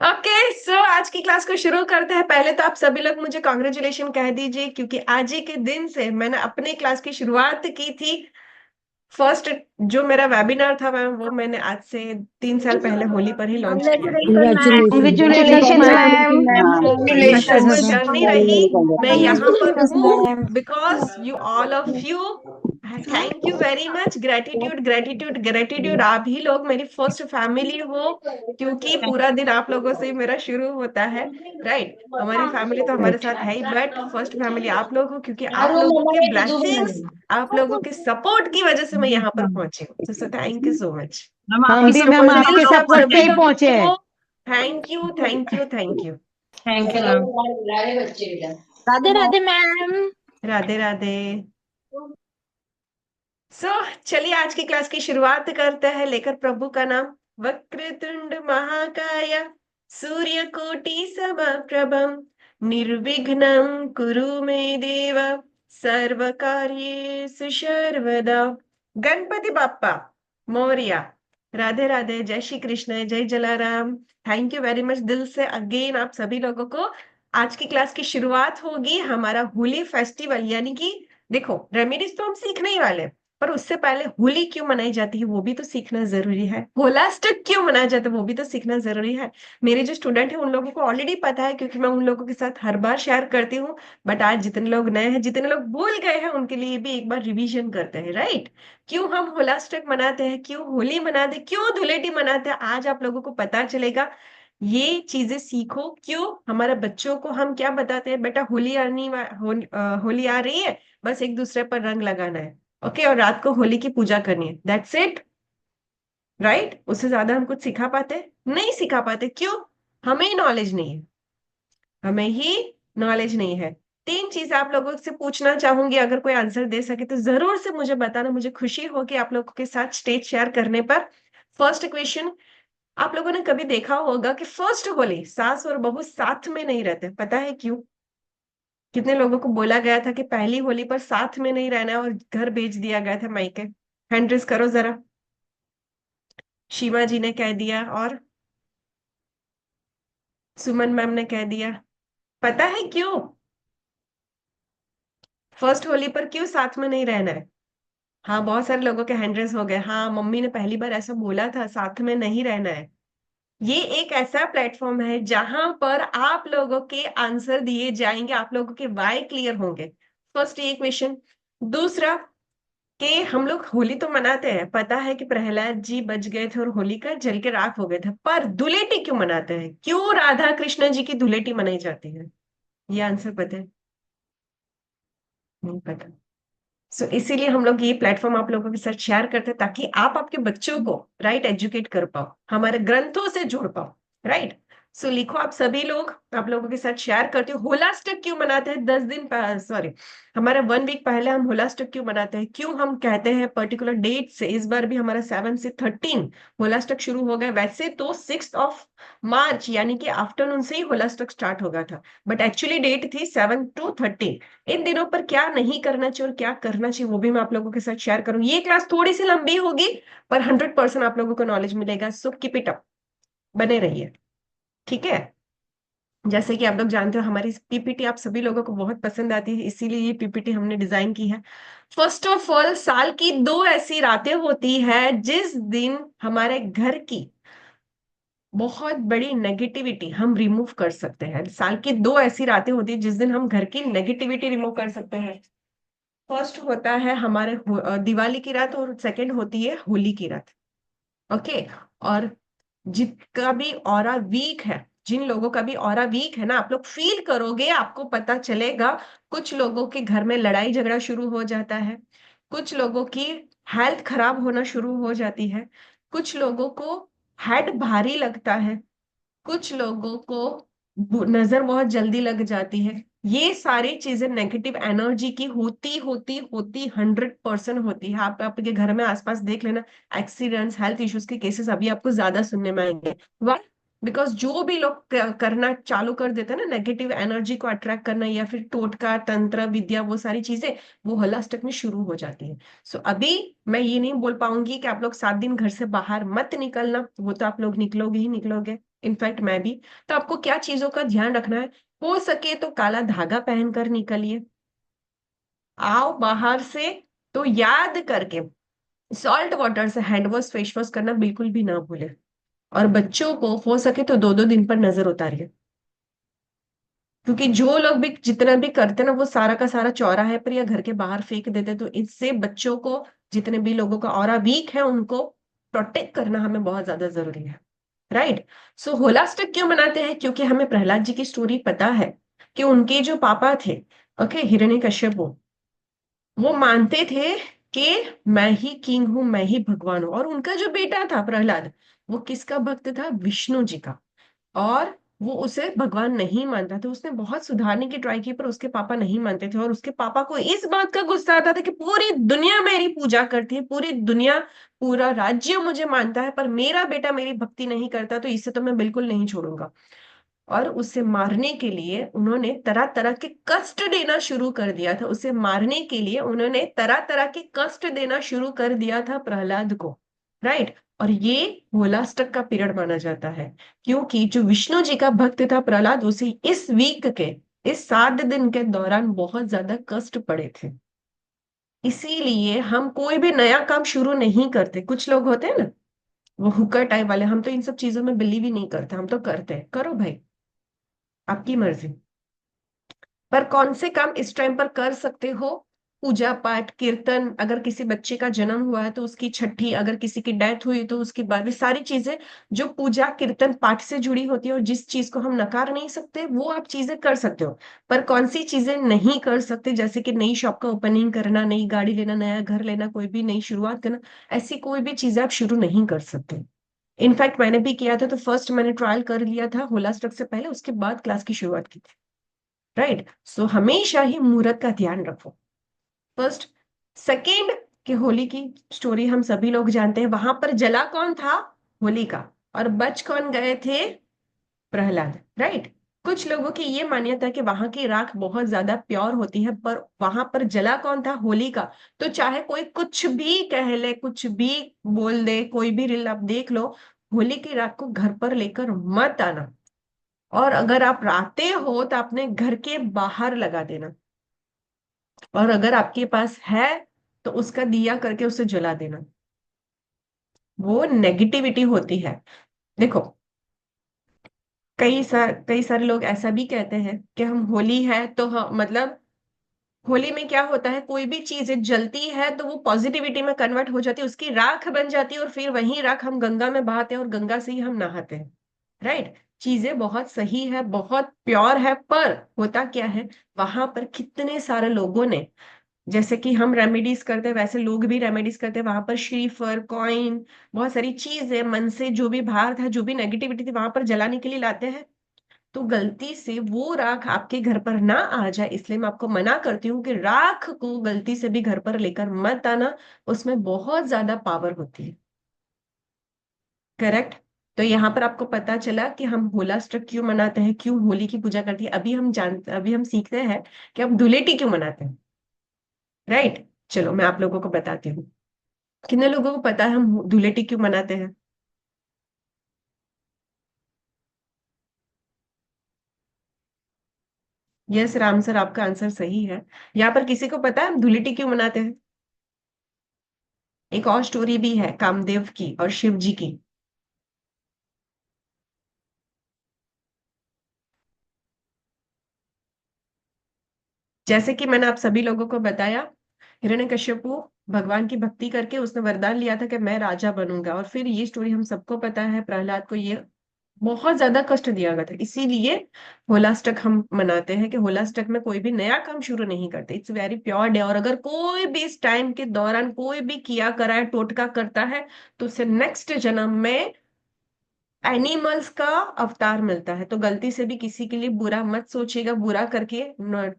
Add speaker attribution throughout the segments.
Speaker 1: Okay so आज की class को शुरू करते हैं। पहले तो आप सभी लोग मुझे कॉन्ग्रेचुलेशन कह दीजिए, क्योंकि आज ही के दिन से मैंने अपने क्लास की शुरुआत की थी। फर्स्ट जो मेरा वेबिनार था मैम, वो मैंने आज से 3 साल पहले होली पर ही लॉन्च किया है।
Speaker 2: Congratulations, ma'am.
Speaker 3: Congratulations,
Speaker 2: Congratulations,
Speaker 3: ma'am.
Speaker 1: ये
Speaker 2: ma'am.
Speaker 1: Successful
Speaker 3: Congratulations.
Speaker 1: जर्नी रही। मैं यहाँ पर
Speaker 2: Congratulations,
Speaker 1: हूँ
Speaker 2: ma'am.
Speaker 1: Because you all of you. Thank you very much. Gratitude gratitude gratitude. आप ही लोग मेरी फर्स्ट फैमिली हो, क्योंकि पूरा दिन आप लोगों से ही मेरा शुरू होता है। राइट, हमारी फैमिली तो हमारे
Speaker 3: Right.
Speaker 1: साथ है ही, बट फर्स्ट फैमिली आप लोग हो, क्योंकि आप लोगों के ब्लेसिंग्स, आप लोगों के सपोर्ट की वजह से मैं यहाँ पर पहुंची हूँ। So thank you so much.
Speaker 3: हम भी मैम
Speaker 1: दिल
Speaker 3: आपके
Speaker 1: से आप
Speaker 3: सपोर्ट से
Speaker 1: सभी
Speaker 3: ही
Speaker 1: लोगों
Speaker 3: पहुंचे हैं।
Speaker 1: को thank you thank you thank you.
Speaker 2: Thank you, ma'am. Radhe Radhe, ma'am.
Speaker 1: Radhe Radhe. So चलिए आज की क्लास की शुरुआत करते हैं, लेकर प्रभु का नाम। वक्रतुंड महाकाय, सूर्यकोटि समप्रभम, निर्विघ्नं कुरु मे देव, सर्व कार्येषु सर्वदा। गणपति बाप्पा मोरिया। राधे राधे। जय श्री कृष्ण, जय Jalaram. Thank you very much दिल से अगेन आप सभी लोगों को। आज की क्लास की शुरुआत होगी हमारा होली फेस्टिवल, यानी कि देखो रेमेडीज तो हम सीखने ही वाले हैं, पर उससे पहले होली क्यों मनाई जाती है वो भी तो सीखना जरूरी है। होलाष्टक क्यों मनाया जाता है वो भी तो सीखना जरूरी है। मेरे जो स्टूडेंट है उन लोगों को ऑलरेडी पता है, क्योंकि मैं उन लोगों के साथ हर बार शेयर करती हूँ। बट आज जितने लोग नए हैं, जितने लोग भूल गए हैं, उनके लिए भी एक बार रिवीजन करते हैं। राइट, क्यों हम होलाष्टक मनाते हैं, क्यों होली मनाते हैं, क्यों धुलेटी मनाते हैं, आज आप लोगों को पता चलेगा। ये चीजें सीखो। क्यों हमारे बच्चों को हम क्या बताते हैं, बेटा होली होली आ रही है, बस एक दूसरे पर रंग लगाना है। ओके, और रात को होली की पूजा करनी है, दैट्स इट। राइट, उससे ज्यादा हम कुछ सिखा पाते नहीं, सिखा पाते। क्यों? हमें ही नॉलेज नहीं है, हमें ही नॉलेज नहीं है। तीन चीज आप लोगों से पूछना चाहूंगी, अगर कोई आंसर दे सके तो जरूर से मुझे बताना। मुझे खुशी होगी आप लोगों के साथ स्टेज शेयर करने पर। फर्स्ट क्वेश्चन, आप लोगों ने कभी देखा होगा कि फर्स्ट होली सास और बहू साथ में नहीं रहते, पता है क्यों? कितने लोगों को बोला गया था कि पहली होली पर साथ में नहीं रहना है और घर भेज दिया गया था मायके? हैंड रेस करो जरा। शीमा जी ने कह दिया, और सुमन मैम ने कह दिया। पता है क्यों फर्स्ट होली पर क्यों साथ में नहीं रहना है? हाँ, बहुत सारे लोगों के हैंड रेस हो गए। हाँ, मम्मी ने पहली बार ऐसा बोला था, साथ में नहीं रहना है। ये एक ऐसा प्लेटफॉर्म है जहां पर आप लोगों के आंसर दिए जाएंगे, आप लोगों के वाई क्लियर होंगे। फर्स्ट ये क्वेश्चन। दूसरा, कि हम लोग होली तो मनाते हैं, पता है कि प्रहलाद जी बच गए थे और होली का जल के राख हो गए थे, पर धुलेटी क्यों मनाते हैं? क्यों राधा कृष्ण जी की धुलेटी मनाई जाती है? ये आंसर पता है? नहीं पता। सो इसीलिए हम लोग ये प्लेटफॉर्म आप लोगों के साथ शेयर करते हैं, ताकि आप आपके बच्चों को राइट एजुकेट कर पाओ, हमारे ग्रंथों से जोड़ पाओ। राइट, सो लिखो आप सभी लोग। आप लोगों के साथ शेयर करते हो, होलाष्टक क्यों मनाते हैं? 10 दिन, सॉरी, हमारा 1 वीक पहले हम होलाष्टक क्यों मनाते हैं, क्यों हम कहते हैं पर्टिकुलर डेट से? इस बार भी हमारा 7 से 13 होलाष्टक शुरू हो गया। वैसे तो 6 मार्च यानी कि आफ्टरनून से ही होलाष्टक स्टार्ट हो गया था, बट एक्चुअली डेट थी 7 to 13। इन दिनों पर क्या नहीं करना चाहिए और क्या करना चाहिए, वो भी मैं आप लोगों के साथ शेयर करूंगी। ये क्लास थोड़ी सी लंबी होगी, पर 100% आप लोगों को नॉलेज मिलेगा। सो कीप इट अप, बने रहिए। ठीक है, जैसे कि आप लोग जानते हो हमारी पीपीटी आप सभी लोगों को बहुत पसंद आती है, इसीलिए ये पीपीटी हमने डिजाइन की है। फर्स्ट ऑफ ऑल, साल की 2 ऐसी रातें होती है जिस दिन हमारे घर की बहुत बड़ी नेगेटिविटी हम रिमूव कर सकते हैं। साल की 2 ऐसी रातें होती है जिस दिन हम घर की नेगेटिविटी रिमूव कर सकते हैं। फर्स्ट होता है हमारे दिवाली की रात, और सेकंड होती है होली की रात। ओके, और जिसका भी ऑरा वीक है, जिन लोगों का भी ऑरा वीक है ना, आप लोग फील करोगे, आपको पता चलेगा। कुछ लोगों के घर में लड़ाई झगड़ा शुरू हो जाता है, कुछ लोगों की हेल्थ खराब होना शुरू हो जाती है, कुछ लोगों को हेड भारी लगता है, कुछ लोगों को नजर बहुत जल्दी लग जाती है। ये सारी चीजें नेगेटिव एनर्जी की होती होती होती 100% होती है। आप आपके घर में आसपास देख लेना, एक्सीडेंट्स, हेल्थ इश्यूज के केसेस अभी आपको ज्यादा सुनने में आएंगे। Why? बिकॉज जो भी लोग करना चालू कर देते हैं ना, नेगेटिव एनर्जी को अट्रैक्ट करना या फिर टोटका तंत्र विद्या, वो सारी चीजें वो हलाष्टक में शुरू हो जाती है। सो अभी मैं ये नहीं बोल पाऊंगी कि आप लोग 7 दिन घर से बाहर मत निकलना, वो तो आप लोग निकलोगे ही निकलोगे, इनफैक्ट मैं भी। तो आपको क्या चीजों का ध्यान रखना है, हो सके तो काला धागा पहनकर निकलिए। आओ बाहर से तो याद करके सॉल्ट वाटर से हैंड वॉश फेस वॉश करना बिल्कुल भी ना भूले। और बच्चों को हो सके तो 2-2 दिन पर नजर उतारिए, क्योंकि जो लोग भी जितना भी करते ना वो सारा का सारा चौराहे पर या घर के बाहर फेंक देते, तो इससे बच्चों को, जितने भी लोगों का ऑरा वीक है उनको प्रोटेक्ट करना हमें बहुत ज्यादा जरूरी है। राइट। सो होलाष्टक क्यों मनाते हैं, क्योंकि हमें प्रहलाद जी की स्टोरी पता है कि उनके जो पापा थे, ओके, हिरण्यकश्यप, वो मानते थे कि मैं ही किंग हूं, मैं ही भगवान हूं। और उनका जो बेटा था प्रहलाद, वो किसका भक्त था, विष्णु जी का। और वो उसे भगवान नहीं मानता था, उसने बहुत सुधारने की ट्राई की पर उसके पापा नहीं मानते थे। और उसके पापा को इस बात का गुस्सा आता था कि पूरी दुनिया मेरी पूजा करती है, पूरी दुनिया, पूरा राज्य मुझे मानता है, पर मेरा बेटा मेरी भक्ति नहीं करता, तो इसे तो मैं बिल्कुल नहीं छोड़ूंगा। और उसे मारने के लिए उन्होंने तरह तरह के कष्ट देना शुरू कर दिया था, उसे मारने के लिए उन्होंने तरह तरह के कष्ट देना शुरू कर दिया था प्रहलाद को। राइट। और ये होलाष्टक का पीरियड माना जाता है, क्योंकि जो विष्णु जी का भक्त था प्रहलाद, उसे इस वीक के, इस 7 दिन के दौरान बहुत ज्यादा कष्ट पड़े थे। इसीलिए हम कोई भी नया काम शुरू नहीं करते। कुछ लोग होते हैं ना, वो हुक्का टाइप वाले, हम तो इन सब चीजों में बिलीव ही नहीं करते, हम तो करते हैं, करो भाई, आपकी मर्जी। पर कौन से काम इस टाइम पर कर सकते हो, पूजा पाठ कीर्तन, अगर किसी बच्चे का जन्म हुआ है तो उसकी छठी, अगर किसी की डेथ हुई तो उसकी बारहवीं, सारी चीजें जो पूजा कीर्तन पाठ से जुड़ी होती है और जिस चीज को हम नकार नहीं सकते, वो आप चीजें कर सकते हो। पर कौन सी चीजें नहीं कर सकते, जैसे कि नई शॉप का ओपनिंग करना, नई गाड़ी लेना, नया घर लेना, कोई भी नई शुरुआत करना, ऐसी कोई भी चीजें आप शुरू नहीं कर सकते। इनफैक्ट मैंने भी किया था, तो फर्स्ट मैंने ट्रायल कर लिया था होलास्ट्रक से पहले, उसके बाद क्लास की शुरुआत की थी। राइट। सो हमेशा ही मुहूर्त का ध्यान रखो, फर्स्ट। सेकेंड, कि होली की स्टोरी हम सभी लोग जानते हैं, वहां पर जला कौन था, होली का, और बच कौन गए थे, प्रहलाद। राइट। कुछ लोगों की ये मान्यता है कि वहां की राख बहुत ज्यादा प्योर होती है, पर वहां पर जला कौन था, होली का। तो चाहे कोई कुछ भी कह ले, कुछ भी बोल दे, कोई भी रील आप देख लो, होली की राख को घर पर लेकर मत आना। और अगर आप आते हो तो अपने घर के बाहर लगा देना, और अगर आपके पास है तो उसका दिया करके उसे जला देना। वो नेगेटिविटी होती है। देखो, कई सारे लोग ऐसा भी कहते हैं कि हम होली है तो मतलब होली में क्या होता है, कोई भी चीज जलती है तो वो पॉजिटिविटी में कन्वर्ट हो जाती है, उसकी राख बन जाती है, और फिर वही राख हम गंगा में बहाते हैं और गंगा से ही हम नहाते हैं। राइट। चीजें बहुत सही है, बहुत प्योर है, पर होता क्या है, वहां पर कितने सारे लोगों ने, जैसे कि हम रेमेडीज करते हैं वैसे लोग भी रेमेडीज करते हैं, वहां पर श्रीफर, कॉइन, बहुत सारी चीजें मन से जो भी भार था, जो भी नेगेटिविटी थी, वहां पर जलाने के लिए लाते हैं। तो गलती से वो राख आपके घर पर ना आ जाए, इसलिए मैं आपको मना करती हूँ कि राख को गलती से भी घर पर लेकर मत आना, उसमें बहुत ज्यादा पावर होती है। करेक्ट। तो यहाँ पर आपको पता चला कि हम होलाष्टक क्यों मनाते हैं, क्यों होली की पूजा करती है। अभी हम सीखते हैं कि हम धुलेटी क्यों मनाते हैं। राइट। चलो मैं आप लोगों को बताती हूँ, कितने लोगों को पता है हम धुलेटी क्यों मनाते हैं। यस राम सर, आपका आंसर सही है। यहाँ पर किसी को पता है हम धुलेटी क्यों मनाते हैं। एक और स्टोरी भी है कामदेव की और शिव जी की। जैसे कि मैंने आप सभी लोगों को बताया, हिरण्यकश्यपु भगवान की भक्ति करके उसने वरदान लिया था कि मैं राजा बनूंगा, और फिर ये स्टोरी हम सबको पता है, प्रहलाद को ये बहुत ज्यादा कष्ट दिया गया था। इसीलिए होलाष्टक हम मनाते हैं कि होलाष्टक में कोई भी नया काम शुरू नहीं करते, इट्स वेरी प्योर डे। और अगर कोई भी इस टाइम के दौरान कोई भी किया करा है, टोटका करता है, तो उसे नेक्स्ट जन्म में एनिमल्स का अवतार मिलता है। तो गलती से भी किसी के लिए बुरा मत सोचिएगा, बुरा करके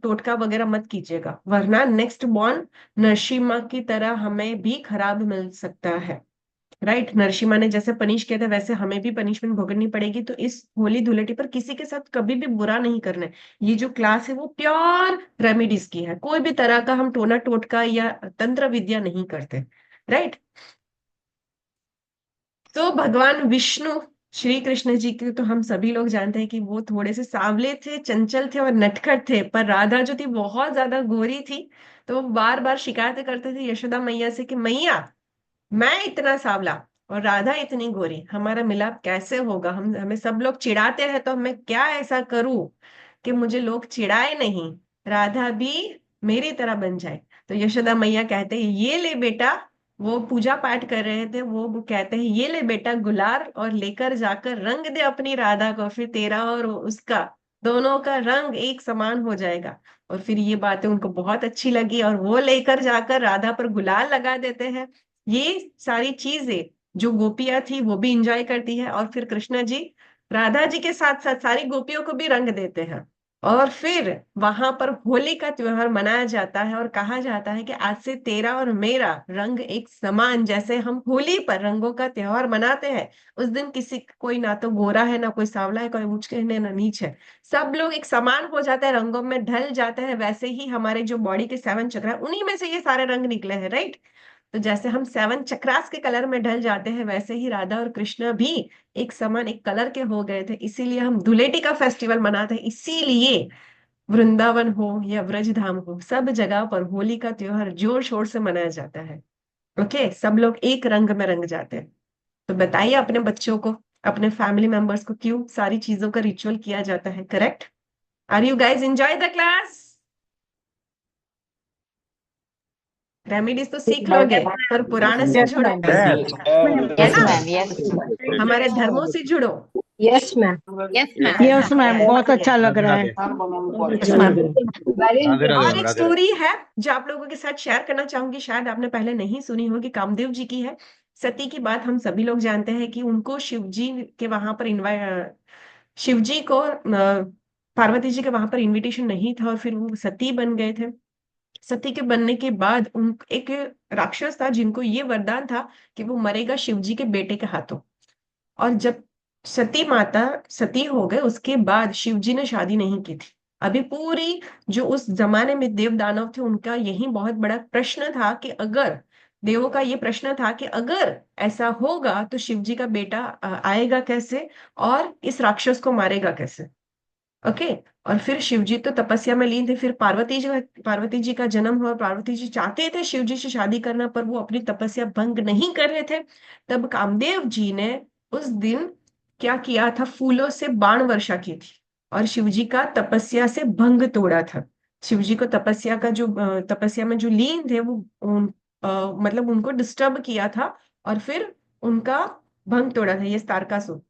Speaker 1: टोटका वगैरह मत कीजिएगा, वरना नेक्स्ट बॉर्न नरसिम्हा की तरह हमें भी खराब मिल सकता है। राइट। नरसिम्हा ने जैसे पनिश किया था वैसे हमें भी पनिशमेंट भुगतनी पड़ेगी। तो इस होली धुलेटी पर किसी के साथ कभी भी बुरा नहीं करना है। ये जो क्लास है वो प्योर रेमेडीज की है, कोई भी तरह का हम टोना टोटका या तंत्र विद्या नहीं करते। राइट। तो भगवान विष्णु श्री कृष्ण जी के तो हम सभी लोग जानते हैं कि वो थोड़े से सांवले थे, चंचल थे और नटखट थे। पर राधा जो थी बहुत ज्यादा गोरी थी। तो वो बार बार शिकायतें करते थे यशोदा मैया से कि मैया, मैं इतना सांवला और राधा इतनी गोरी, हमारा मिलाप कैसे होगा? हम हमें सब लोग चिढ़ाते हैं, तो मैं क्या ऐसा करूं कि मुझे लोग चिढ़ाए नहीं, राधा भी मेरी तरह बन जाए। तो यशोदा मैया कहते हैं ये ले बेटा, वो पूजा पाठ कर रहे थे, वो कहते हैं ये ले बेटा गुलाल और लेकर जाकर रंग दे अपनी राधा को, फिर तेरा और उसका दोनों का रंग एक समान हो जाएगा। और फिर ये बातें उनको बहुत अच्छी लगी और वो लेकर जाकर राधा पर गुलाल लगा देते हैं। ये सारी चीजें जो गोपियां थी वो भी इंजॉय करती है, और फिर कृष्णा जी राधा जी के साथ साथ सारी गोपियों को भी रंग देते हैं। और फिर वहां पर होली का त्योहार मनाया जाता है और कहा जाता है कि आज से तेरा और मेरा रंग एक समान, जैसे हम होली पर रंगों का त्योहार मनाते हैं। उस दिन किसी कोई ना तो गोरा है, ना कोई सांवला है, कोई ऊंच है ना नीच है, सब लोग एक समान हो जाते हैं, रंगों में ढल जाते हैं। वैसे ही हमारे जो बॉडी के 7 चक्र है उन्हीं में से ये सारे रंग निकले हैं। राइट। तो जैसे हम 7 चक्रास के कलर में ढल जाते हैं, वैसे ही राधा और कृष्ण भी एक समान एक कलर के हो गए थे। इसीलिए हम धुलेटी का फेस्टिवल मनाते हैं। इसीलिए वृंदावन हो या ब्रजधाम हो, सब जगह पर होली का त्योहार जोर शोर से मनाया जाता है। ओके, सब लोग एक रंग में रंग जाते हैं। तो बताइए अपने बच्चों को, अपने फैमिली मेंबर्स को क्यों सारी चीजों का रिचुअल किया जाता है। Correct? Are you guys enjoy the class? Remedies तो सीख लोगे, पर पुराने से
Speaker 3: यस
Speaker 1: जुड़ो,
Speaker 3: मैम।
Speaker 1: है
Speaker 2: यस
Speaker 1: ना?
Speaker 2: मैम, यस
Speaker 1: हमारे धर्मों से जुड़ो।
Speaker 2: Yes ma'am, yes ma'am.
Speaker 3: Yes ma'am, बहुत अच्छा लग
Speaker 4: राधे
Speaker 3: रहा है।
Speaker 4: Radhe
Speaker 3: yes ma'am.
Speaker 2: Very
Speaker 4: Radhe Radhe
Speaker 1: और
Speaker 4: मैम,
Speaker 1: एक
Speaker 4: राधे राधे।
Speaker 1: स्टोरी है जो आप लोगों के साथ शेयर करना चाहूंगी, शायद आपने पहले नहीं सुनी होगी, कामदेव जी की है। सती की बात हम सभी लोग जानते हैं कि उनको शिव जी के वहां पर इनवाइट, शिव जी को पार्वती जी के वहां पर इनविटेशन नहीं था और फिर वो सती बन गए थे। सती के बनने के बाद उन एक राक्षस था जिनको ये वरदान था कि वो मरेगा शिव जी के बेटे के हाथों। और जब सती माता सती हो गए उसके बाद शिव जी ने शादी नहीं की थी। अभी पूरी जो उस जमाने में देव दानव थे उनका यही बहुत बड़ा प्रश्न था कि अगर देवों का ये प्रश्न था कि अगर ऐसा होगा तो शिव जी का बेटा आएगा कैसे और इस राक्षस को मारेगा कैसे। ओके। और फिर शिव जी तो तपस्या में लीन थे, फिर पार्वती जी का जन्म हुआ। पार्वती जी चाहते थे शिव जी से शादी करना, पर वो अपनी तपस्या भंग नहीं कर रहे थे। तब कामदेव जी ने उस दिन क्या किया था, फूलों से बाण वर्षा की थी और शिव जी का तपस्या से भंग तोड़ा था। शिव जी को तपस्या का जो तपस्या में जो लीन थे वो मतलब उनको डिस्टर्ब किया था और फिर उनका भंग तोड़ा था, ये तारकासुर।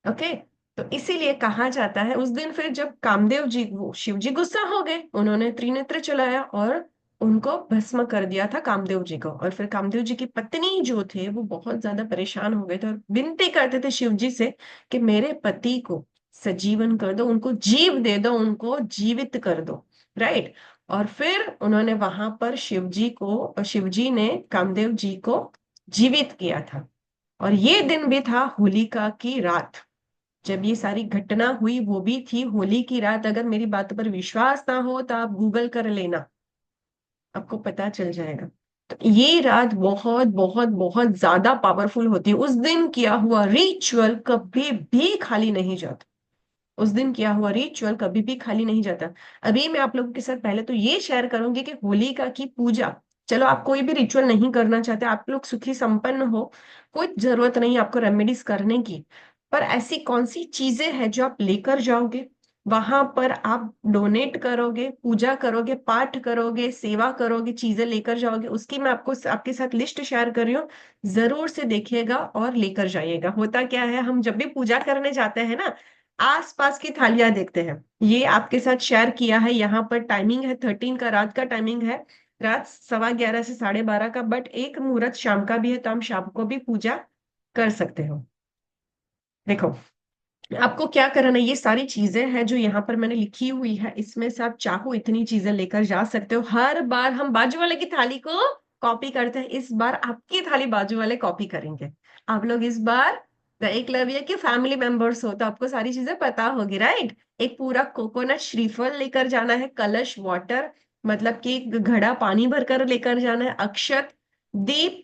Speaker 1: ओके। तो इसीलिए कहा जाता है उस दिन फिर जब कामदेव जी, वो शिव जी गुस्सा हो गए, उन्होंने त्रिनेत्र चलाया और उनको भस्म कर दिया था कामदेव जी को। और फिर कामदेव जी की पत्नी जो थे वो बहुत ज्यादा परेशान हो गए थे और विनती करते थे शिव जी से कि मेरे पति को सजीवन कर दो, उनको जीव दे दो, उनको जीवित कर दो। राइट। और फिर उन्होंने वहां पर शिव जी ने कामदेव जी को जीवित किया था। और ये दिन भी था होलिका की रात। जब ये सारी घटना हुई वो भी थी होली की रात। अगर मेरी बात पर विश्वास ना हो तो आप गूगल कर लेना, आपको पता चल जाएगा। तो ये रात बहुत बहुत बहुत ज्यादा पावरफुल होती है। उस दिन किया हुआ रिचुअल कभी भी खाली नहीं जाता। उस दिन किया हुआ रिचुअल कभी भी खाली नहीं जाता। अभी मैं आप लोगों के साथ पहले तो ये शेयर करूंगी कि होलिका की पूजा, चलो आप कोई भी रिचुअल नहीं करना चाहते, आप लोग सुखी संपन्न हो, कोई जरूरत नहीं आपको रेमेडीज करने की। पर ऐसी कौन सी चीजें हैं जो आप लेकर जाओगे वहां पर, आप डोनेट करोगे, पूजा करोगे, पाठ करोगे, सेवा करोगे, चीजें लेकर जाओगे, उसकी मैं आपको आपके साथ लिस्ट शेयर कर रही हूँ। जरूर से देखिएगा और लेकर जाइएगा। होता क्या है, हम जब भी पूजा करने जाते हैं ना, आसपास की थालियां देखते हैं। ये आपके साथ शेयर किया है, यहाँ पर टाइमिंग है 13 का, रात का टाइमिंग है, रात 11:15 से 12:30 का। बट एक मुहूर्त शाम का भी है, तो हम शाम को भी पूजा कर सकते हो। देखो, आपको क्या करना है, ये सारी चीजें हैं जो यहाँ पर मैंने लिखी हुई है, इसमें से आप चाहो इतनी चीजें लेकर जा सकते हो। हर बार हम बाजू वाले की थाली को कॉपी करते हैं, इस बार आपकी थाली बाजू वाले कॉपी करेंगे। आप लोग इस बार एकलव्य के फैमिली मेंबर्स हो तो आपको सारी चीजें पता होगी, राइट। एक पूरा कोकोनट श्रीफल लेकर जाना है, कलश वाटर मतलब कि घड़ा पानी भरकर लेकर जाना है, अक्षत, दीप,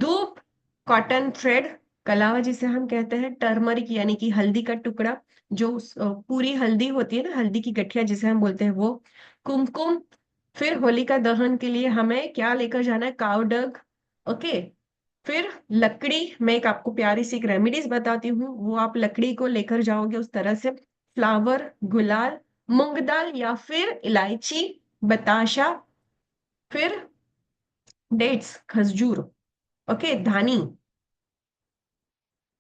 Speaker 1: धूप, कॉटन थ्रेड, कलावा जिसे हम कहते हैं, टर्मरिक यानी कि हल्दी का टुकड़ा, जो पूरी हल्दी होती है ना, हल्दी की गठिया जिसे हम बोलते हैं वो, कुमकुम। फिर होलिका दहन के लिए हमें क्या लेकर जाना है, काव डंग। ओके। फिर लकड़ी, मैं एक आपको प्यारी सी एक रेमेडीज बताती हूँ, वो आप लकड़ी को लेकर जाओगे उस तरह से। फ्लावर, गुलाल, मूंग दाल या फिर इलायची, बताशा, फिर डेट्स, खजूर, ओके, धानी।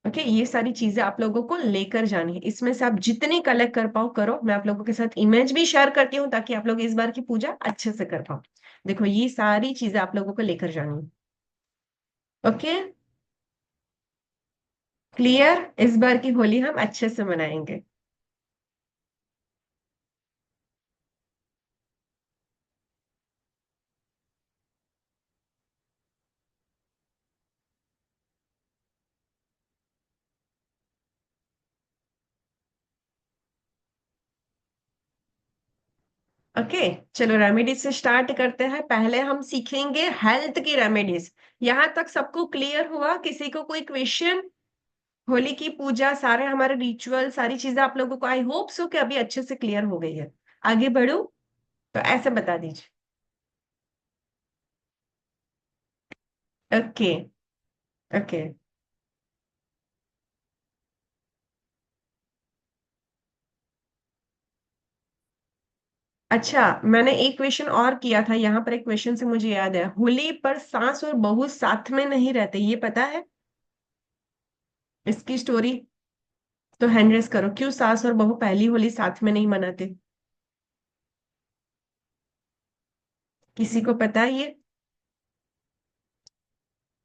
Speaker 1: ओके, ये सारी चीजें आप लोगों को लेकर जानी है। इसमें से आप जितनी कलेक्ट कर पाओ करो, मैं आप लोगों के साथ इमेज भी शेयर करती हूँ ताकि आप लोग इस बार की पूजा अच्छे से कर पाओ। देखो ये सारी चीजें आप लोगों को लेकर जानी है। Okay, clear. इस बार की होली हम अच्छे से मनाएंगे। ओके, चलो रेमेडीज से स्टार्ट करते हैं। पहले हम सीखेंगे हेल्थ की रेमेडीज। यहाँ तक सबको क्लियर हुआ? किसी को कोई क्वेश्चन? होली की पूजा, सारे हमारे रिचुअल, सारी चीजें आप लोगों को आई होप सो कि अभी अच्छे से क्लियर हो गई है। आगे बढ़ू तो ऐसे बता दीजिए। ओके। ओके। अच्छा, मैंने एक क्वेश्चन और किया था यहाँ पर, एक क्वेश्चन से मुझे याद है, होली पर सास और बहू साथ में नहीं रहते, ये पता है इसकी स्टोरी? तो हैंड रेस करो, क्यों सास और बहू पहली होली साथ में नहीं मनाते? किसी को पता है ये?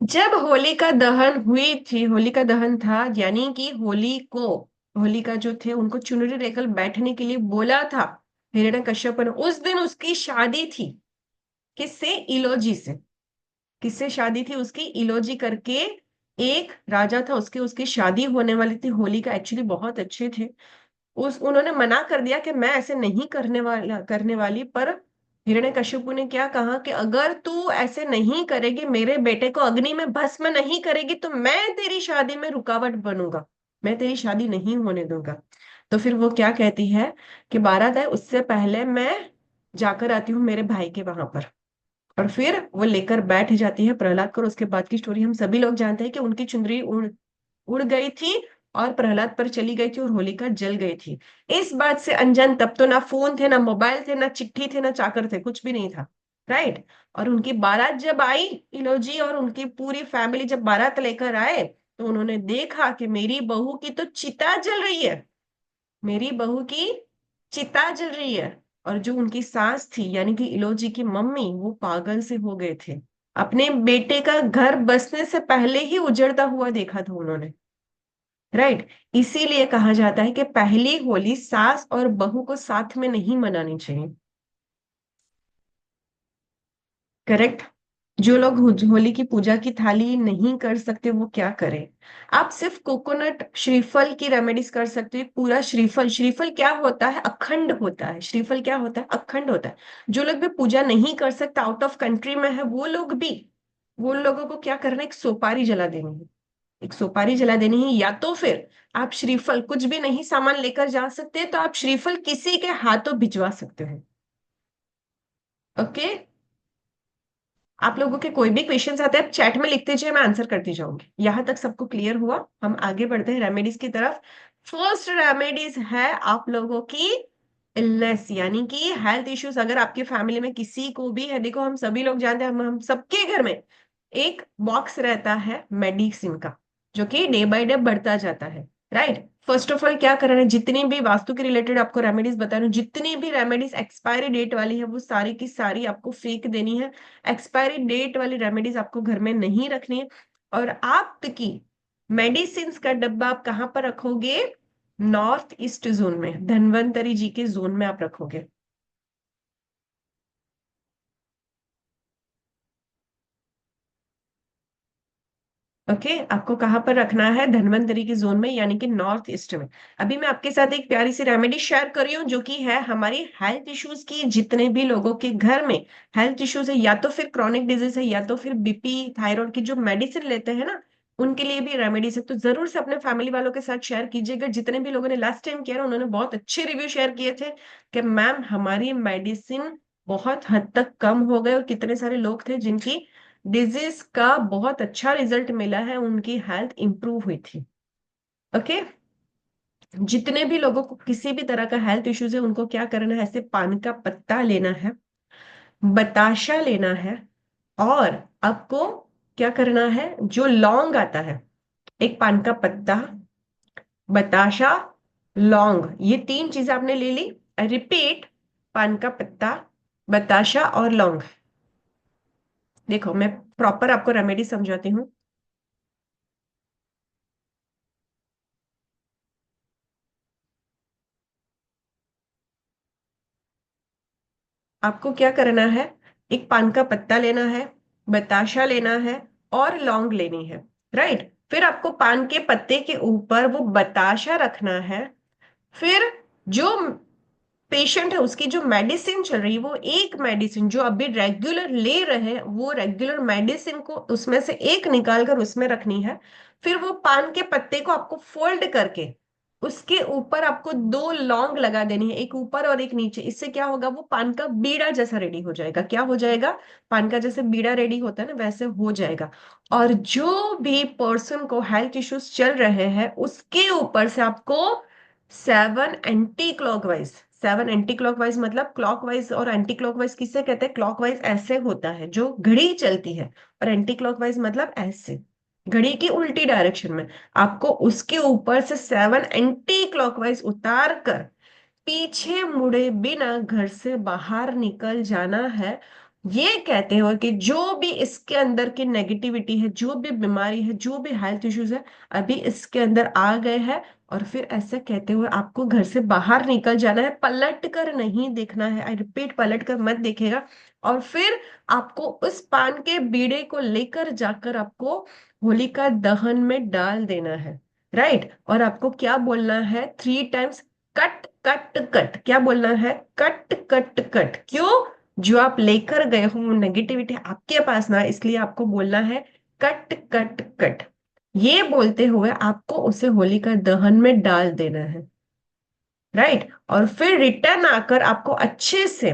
Speaker 1: जब होलिका दहन हुई थी, होलिका दहन था यानी कि होली को, होलिका जो थे उनको चुनरी लेकर बैठने के लिए बोला था हिरण्यकश्यप ने। उस दिन उसकी शादी थी, किससे? इलोजी से। किससे शादी थी उसकी? इलोजी करके एक राजा था, उसके उसकी शादी होने वाली थी। होलिका एक्चुअली बहुत अच्छे थे, उस उन्होंने मना कर दिया कि मैं ऐसे नहीं करने वाली। पर हिरण्यकशिपु ने क्या कहा कि अगर तू ऐसे नहीं करेगी, मेरे बेटे को अग्नि में भस्म नहीं करेगी, तो मैं तेरी शादी में रुकावट बनूंगा, मैं तेरी शादी नहीं होने दूंगा। तो फिर वो क्या कहती है कि बारात है उससे पहले मैं जाकर आती हूँ मेरे भाई के वहां पर। और फिर वो लेकर बैठ जाती है प्रहलाद को, और उसके बाद की स्टोरी हम सभी लोग जानते हैं कि उनकी चुनरी उड़ उड़ गई थी और प्रहलाद पर चली गई थी और होलिका जल गई थी। इस बात से अनजान, तब तो ना फोन थे, ना मोबाइल थे, ना चिट्ठी थे, ना चाकर थे, कुछ भी नहीं था, राइट। और उनकी बारात जब आई, इलोजी और उनकी पूरी फैमिली जब बारात लेकर आए, तो उन्होंने देखा कि मेरी बहू की तो चिता जल रही है, मेरी बहू की चिता जल रही है। और जो उनकी सास थी यानी कि इलोजी की मम्मी, वो पागल से हो गए थे। अपने बेटे का घर बसने से पहले ही उजड़ता हुआ देखा था उन्होंने, राइट। इसीलिए कहा जाता है कि पहली होली सास और बहू को साथ में नहीं मनानी चाहिए। करेक्ट। जो लोग होली की पूजा की थाली नहीं कर सकते वो क्या करें? आप सिर्फ कोकोनट श्रीफल की रेमेडीज कर सकते हो। पूरा श्रीफल, श्रीफल क्या होता है? अखंड होता है। श्रीफल क्या होता है? अखंड होता है। जो लोग भी पूजा नहीं कर सकता, आउट ऑफ कंट्री में है, वो लोग भी, वो लोगों को क्या करना है? एक सोपारी जला देनी है, एक सुपारी जला देनी है। या तो फिर आप श्रीफल, कुछ भी नहीं सामान लेकर जा सकते तो आप श्रीफल किसी के हाथों भिजवा सकते हो। ओके। आप लोगों के कोई भी क्वेश्चंस आते हैं चैट में लिखते जाइए, मैं आंसर करती जाऊंगी। यहां तक सबको क्लियर हुआ? हम आगे बढ़ते हैं रेमेडीज की तरफ। फर्स्ट रेमेडीज है आप लोगों की इलनेस यानी कि हेल्थ इश्यूज। अगर आपकी फैमिली में किसी को भी है, देखो हम सभी लोग जानते हैं, हम सबके घर में एक बॉक्स रहता है मेडिसिन का, जो कि डे बाय डे बढ़ता जाता है, राइट। फर्स्ट ऑफ ऑल क्या करना है, जितनी भी वास्तु के रिलेटेड आपको रेमेडीज बता रही हूँ, जितनी भी रेमेडीज एक्सपायरी डेट वाली है वो सारी की सारी आपको फेंक देनी है। एक्सपायरी डेट वाली रेमेडीज आपको घर में नहीं रखनी है। और आपकी मेडिसिन का डब्बा आप कहाँ पर रखोगे? नॉर्थ ईस्ट जोन में, धन्वंतरी जी के जोन में आप रखोगे। ओके, आपको कहाँ पर रखना है? धन्वंतरी की जोन में, यानी कि नॉर्थ ईस्ट में। अभी मैं आपके साथ एक प्यारी सी रेमेडी शेयर कर रही हूँ, जो कि है हमारी हेल्थ इश्यूज की। जितने भी लोगों के घर में हेल्थ इश्यूज है, या तो फिर क्रॉनिक डिजीज है, या तो फिर बीपी थायराइड की जो मेडिसिन लेते हैं ना, उनके लिए भी रेमेडीज है। तो जरूर से अपने फैमिली वालों के साथ शेयर कीजिएगा। जितने भी लोगों ने लास्ट टाइम किया ना, उन्होंने बहुत अच्छे रिव्यू शेयर किए थे कि मैम हमारी मेडिसिन बहुत हद तक कम हो गए, और कितने सारे लोग थे जिनकी डिजीज का बहुत अच्छा रिजल्ट मिला है, उनकी हेल्थ इंप्रूव हुई थी। ओके, जितने भी लोगों को किसी भी तरह का हेल्थ इश्यूज है, उनको क्या करना है? ऐसे पान का पत्ता लेना है, बताशा लेना है, और आपको क्या करना है? जो लौंग आता है, एक पान का पत्ता, बताशा, लौंग, ये तीन चीजें आपने ले ली। रिपीट, पान का पत्ता, बताशा और लौंग। देखो मैं प्रॉपर आपको रेमेडी समझाती हूँ। आपको क्या करना है? एक पान का पत्ता लेना है, बताशा लेना है, और लौंग लेनी है। राइट, फिर आपको पान के पत्ते के ऊपर वो बताशा रखना है। फिर जो पेशेंट है, उसकी जो मेडिसिन चल रही है, वो एक मेडिसिन जो अभी रेगुलर ले रहे हैं, वो रेगुलर मेडिसिन को उसमें से एक निकाल कर उसमें रखनी है। फिर वो पान के पत्ते को आपको फोल्ड करके उसके ऊपर आपको दो लौंग लगा देनी है, एक ऊपर और एक नीचे। इससे क्या होगा? वो पान का बीड़ा जैसा रेडी हो जाएगा। क्या हो जाएगा? पान का जैसे बीड़ा रेडी होता है ना, वैसे हो जाएगा। और जो भी पर्सन को हेल्थ इश्यूज चल रहे हैं, उसके ऊपर से आपको 7 एंटी क्लॉकवाइज, 7 एंटी क्लॉकवाइज मतलब क्लॉकवाइज और एंटी क्लॉकवाइज किससे कहते हैं? क्लॉकवाइज ऐसे होता है जो घड़ी चलती है, और एंटी क्लॉकवाइज मतलब ऐसे, घड़ी की उल्टी डायरेक्शन में। आपको उसके ऊपर से 7 एंटी क्लॉकवाइज उतार कर पीछे मुड़े बिना घर से बाहर निकल जाना है। ये कहते हो कि जो भी इसके अंदर की नेगेटिविटी है, जो भी बीमारी है, जो भी हेल्थ इश्यूज है, अभी इसके अंदर आ गए हैं। और फिर ऐसे कहते हुए आपको घर से बाहर निकल जाना है, पलट कर नहीं देखना है। आई रिपीट, पलट कर मत देखेगा। और फिर आपको उस पान के बीड़े को लेकर जाकर आपको होलिका दहन में डाल देना है। राइट, और आपको क्या बोलना है? 3 टाइम्स कट कट कट। क्या बोलना है? Cut cut cut. क्यों? जो आप लेकर गए हो नेगेटिविटी आपके पास ना, इसलिए आपको बोलना है कट कट कट। ये बोलते हुए आपको उसे होलिका दहन में डाल देना है। राइट, और फिर रिटर्न आकर आपको अच्छे से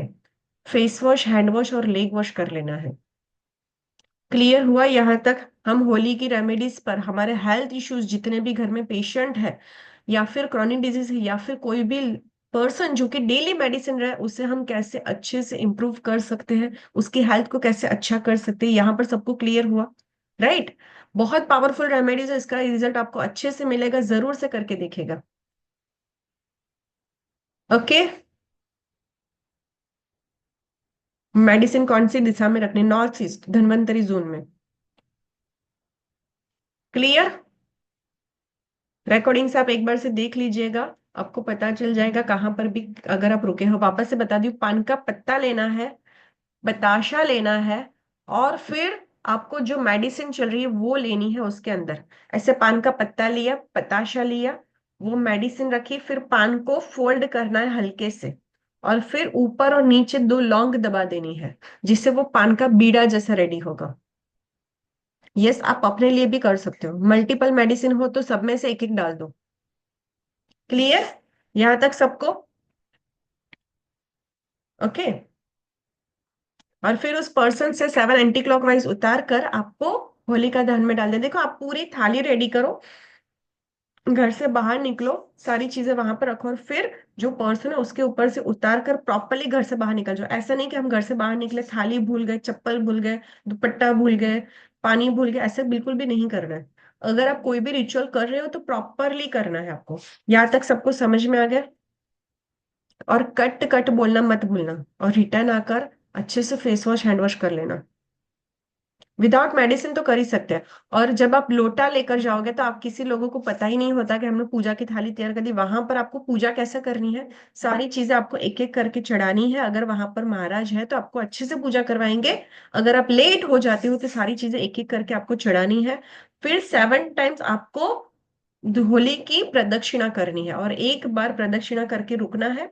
Speaker 1: फेस वॉश, हैंड वॉश और लेग वॉश कर लेना है। क्लियर हुआ यहां तक? हम होली की रेमेडीज पर, हमारे हेल्थ इश्यूज जितने भी घर में पेशेंट है, या फिर क्रॉनिक डिजीज है, या फिर कोई भी पर्सन जो कि डेली मेडिसिन रहे, उसे हम कैसे अच्छे से इंप्रूव कर सकते हैं, उसकी हेल्थ को कैसे अच्छा कर सकते हैं, यहाँ पर सबको क्लियर हुआ? राइट, बहुत पावरफुल रेमेडीज है, इसका रिजल्ट आपको अच्छे से मिलेगा, जरूर से करके देखेगा। ओके, मेडिसिन कौन सी दिशा में रखनी? नॉर्थ ईस्ट, धन्वंतरी जोन में। क्लियर? रिकॉर्डिंग्स आप एक बार से देख लीजिएगा, आपको पता चल जाएगा कहां पर भी अगर आप रुके हो। वापस से बता दूं, पान का पत्ता लेना है, बताशा लेना है, और फिर आपको जो मेडिसिन चल रही है वो लेनी है उसके अंदर। ऐसे पान का पत्ता लिया, बताशा लिया, वो मेडिसिन रखी, फिर पान को फोल्ड करना है हल्के से, और फिर ऊपर और नीचे दो लौंग दबा देनी है, जिससे वो पान का बीड़ा जैसा रेडी होगा। यस, आप अपने लिए भी कर सकते हो। मल्टीपल मेडिसिन हो तो सब में से एक एक डाल दो। क्लियर यहां तक सबको? ओके, और फिर उस पर्सन से 7 एंटी क्लॉकवाइज उतार कर आपको होलिका दहन में डाल दें। देखो, आप पूरी थाली रेडी करो, घर से बाहर निकलो, सारी चीजें वहां पर रखो, और फिर जो पर्सन है उसके ऊपर से उतार कर प्रॉपरली घर से बाहर निकल जाओ। ऐसा नहीं कि हम घर से बाहर निकले, थाली भूल गए, चप्पल भूल गए, दुपट्टा भूल गए, पानी भूल गए, ऐसा बिल्कुल भी नहीं करना है। अगर आप कोई भी रिचुअल कर रहे हो तो प्रॉपरली करना है आपको। यहाँ तक सबको समझ में आ गया? और कट कट बोलना मत भूलना, और रिटर्न आकर अच्छे से फेस वॉश, हैंड वॉश कर लेना। विदाउट मेडिसिन तो कर ही सकते हैं। और जब आप लोटा लेकर जाओगे, तो आप किसी लोगों को पता ही नहीं होता कि हमने पूजा की थाली तैयार कर दी। वहां पर आपको पूजा कैसे करनी है, सारी चीजें आपको एक एक करके चढ़ानी है। अगर वहां पर महाराज है तो आपको अच्छे से पूजा करवाएंगे। अगर आप लेट हो जाते हो तो सारी चीजें एक एक करके आपको चढ़ानी है। फिर 7 टाइम्स आपको होली की प्रदक्षिणा करनी है, और एक बार प्रदक्षिणा करके रुकना है,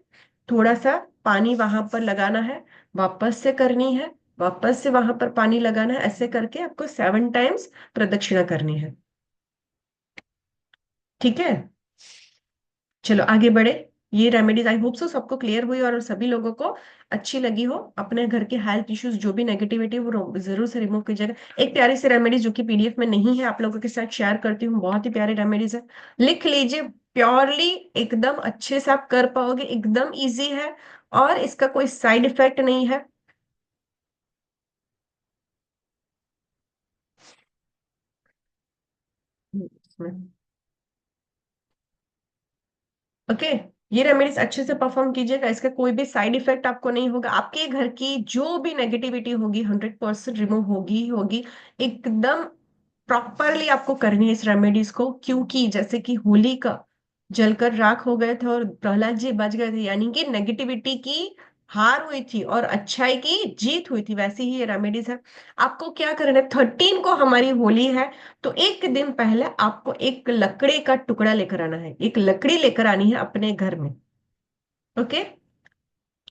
Speaker 1: थोड़ा सा पानी वहां पर लगाना है, वापस से करनी है, वापस से वहां पर पानी लगाना है, ऐसे करके आपको 7 टाइम्स प्रदक्षिणा करनी है। ठीक है, चलो आगे बढ़े। ये रेमेडीज आई होप सो सबको क्लियर हुई और सभी लोगों को अच्छी लगी हो। अपने घर के हेल्थ इश्यूज जो भी नेगेटिविटी वो जरूर से रिमूव कीजिएगा। एक प्यारी सी रेमेडीज जो कि पीडीएफ में नहीं है, आप लोगों के साथ शेयर करती हूँ, बहुत ही प्यारी रेमेडीज है, लिख लीजिए। प्योरली एकदम अच्छे से आप कर पाओगे, एकदम इजी है और इसका कोई साइड इफेक्ट नहीं है। ओके, ये रेमेडीज अच्छे से परफॉर्म कीजिएगा, इसका कोई भी साइड इफेक्ट आपको नहीं होगा। आपके घर की जो भी नेगेटिविटी होगी 100% रिमूव होगी ही होगी। एकदम प्रॉपरली आपको करनी है इस रेमेडीज को, क्योंकि जैसे कि होली का जलकर राख हो गए थे और प्रहलाद जी बच गए थे, यानी कि नेगेटिविटी की हार हुई थी और अच्छाई की जीत हुई थी, वैसी ही ये रेमेडीज है। आपको क्या करना है, 13 को हमारी होली है, तो एक दिन पहले आपको एक लकड़ी का टुकड़ा लेकर आना है, एक लकड़ी लेकर आनी है अपने घर में। ओके,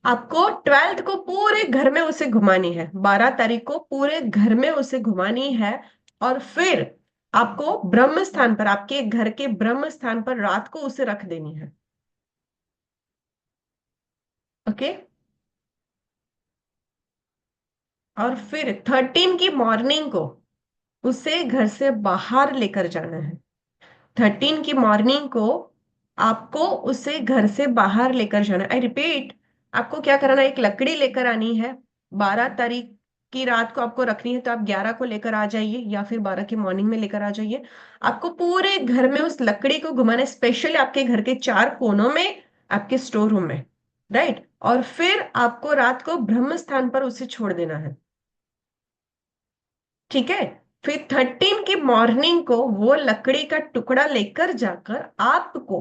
Speaker 1: आपको 12th को पूरे घर में उसे घुमानी है, 12 तारीख को पूरे घर में उसे घुमानी है, और फिर आपको ब्रह्म स्थान पर, आपके घर के ब्रह्म स्थान पर रात को उसे रख देनी है। ओके, और फिर 13 की मॉर्निंग को उसे घर से बाहर लेकर जाना है। 13 की मॉर्निंग को आपको उसे घर से बाहर लेकर जाना, आई रिपीट, आपको क्या कराना है, एक लकड़ी लेकर आनी है, 12 तारीख की रात को आपको रखनी है, तो आप 11 को लेकर आ जाइए या फिर 12 की मॉर्निंग में लेकर आ जाइए। आपको पूरे घर में उस लकड़ी को घुमाना है, स्पेशली आपके घर के 4 कोनों में, आपके स्टोर रूम में, राइट। और फिर आपको रात को ब्रह्म स्थान पर उसे छोड़ देना है। ठीक है, फिर 13 की मॉर्निंग को वो लकड़ी का टुकड़ा लेकर जाकर आपको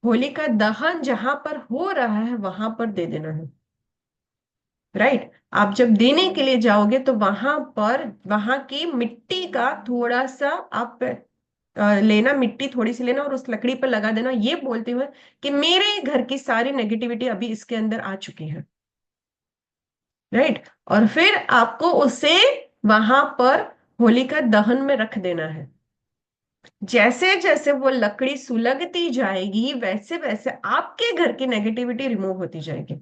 Speaker 1: होलिका दहन जहां पर हो रहा है वहां पर दे देना है, राइट। आप जब देने के लिए जाओगे तो वहां पर वहां की मिट्टी का थोड़ा सा आप लेना, मिट्टी थोड़ी सी लेना और उस लकड़ी पर लगा देना, ये बोलते हुए कि मेरे घर की सारी नेगेटिविटी अभी इसके अंदर आ चुकी है, राइट। और फिर आपको उसे वहां पर होलिका दहन में रख देना है। जैसे जैसे वो लकड़ी सुलगती जाएगी वैसे वैसे आपके घर की नेगेटिविटी रिमूव होती जाएगी।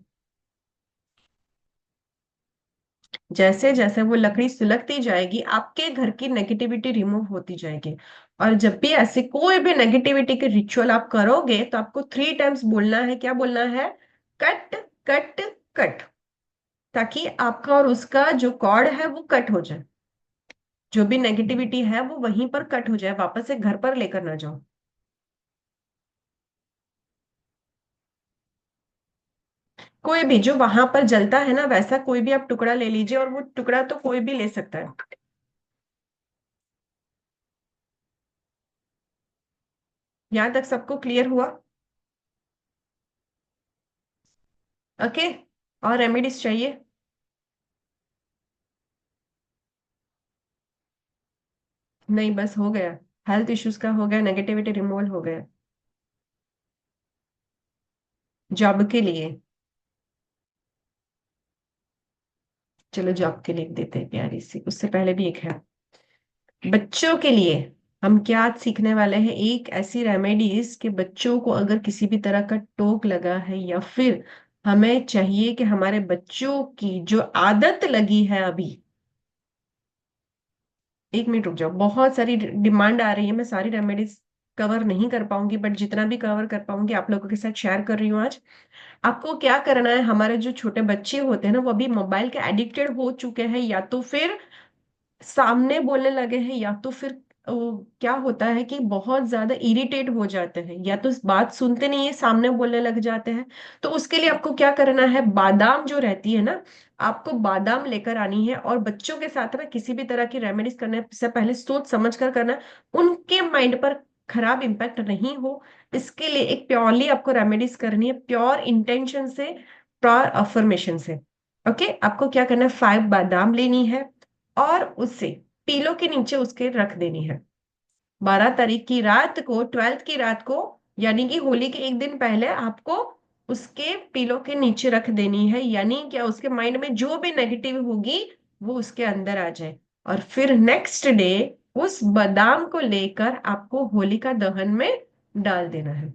Speaker 1: जैसे जैसे वो लकड़ी सुलगती जाएगी आपके घर की नेगेटिविटी रिमूव होती जाएगी। और जब भी ऐसे कोई भी नेगेटिविटी के रिचुअल आप करोगे तो आपको 3 टाइम्स बोलना है, क्या बोलना है, कट कट कट, ताकि आपका और उसका जो कॉर्ड है वो कट हो जाए, जो भी नेगेटिविटी है वो वहीं पर कट हो जाए, वापस से घर पर लेकर ना जाओ। कोई भी जो वहां पर जलता है ना वैसा कोई भी आप टुकड़ा ले लीजिए, और वो टुकड़ा तो कोई भी ले सकता है। यहां तक सबको क्लियर हुआ? ओके, और रेमेडीज चाहिए? नहीं, बस हो गया, हेल्थ इश्यूज का हो गया, नेगेटिविटी रिमूवल हो गया। जॉब के लिए, चलो जॉब के लिए देते हैं प्यारी सी, उससे पहले भी एक है बच्चों के लिए। हम क्या आज सीखने वाले हैं, एक ऐसी रेमेडीज कि बच्चों को अगर किसी भी तरह का टोक लगा है, या फिर हमें चाहिए कि हमारे बच्चों की जो आदत लगी है अभी, 1 मिनट रुक जाओ, बहुत सारी डिमांड आ रही है, मैं सारी रेमेडीज कवर नहीं कर पाऊंगी, बट जितना भी कवर कर पाऊंगी आप लोगों के साथ शेयर कर रही हूँ आज। आपको क्या करना है, हमारे जो छोटे बच्चे होते हैं ना वो अभी मोबाइल के एडिक्टेड हो चुके हैं, या तो फिर सामने बोलने लगे हैं, या तो फिर क्या होता है कि बहुत ज्यादा इरिटेट हो जाते हैं, या तो बात सुनते नहीं है सामने बोलने लग जाते हैं। तो उसके लिए आपको क्या करना है, बादाम जो रहती है ना, आपको बादाम लेकर आनी है, और बच्चों के साथ में किसी भी तरह की रेमेडीज करने से पहले सोच समझ कर करना है, उनके माइंड पर खराब इम्पैक्ट नहीं हो। इसके लिए एक प्योरली आपको रेमेडीज करनी है, प्योर इंटेंशन से, प्योर अफर्मेशन से। ओके, आपको क्या करना है, 5 बादाम लेनी है और उसे पीलो के नीचे उसके रख देनी है। 12 तारीख की रात को, 12th की रात को, यानी कि होली के एक दिन पहले आपको उसके पिलो के नीचे रख देनी है, यानी क्या उसके माइंड में जो भी नेगेटिव होगी वो उसके अंदर आ जाए। और फिर नेक्स्ट डे उस बादाम को लेकर आपको होलिका दहन में डाल देना है।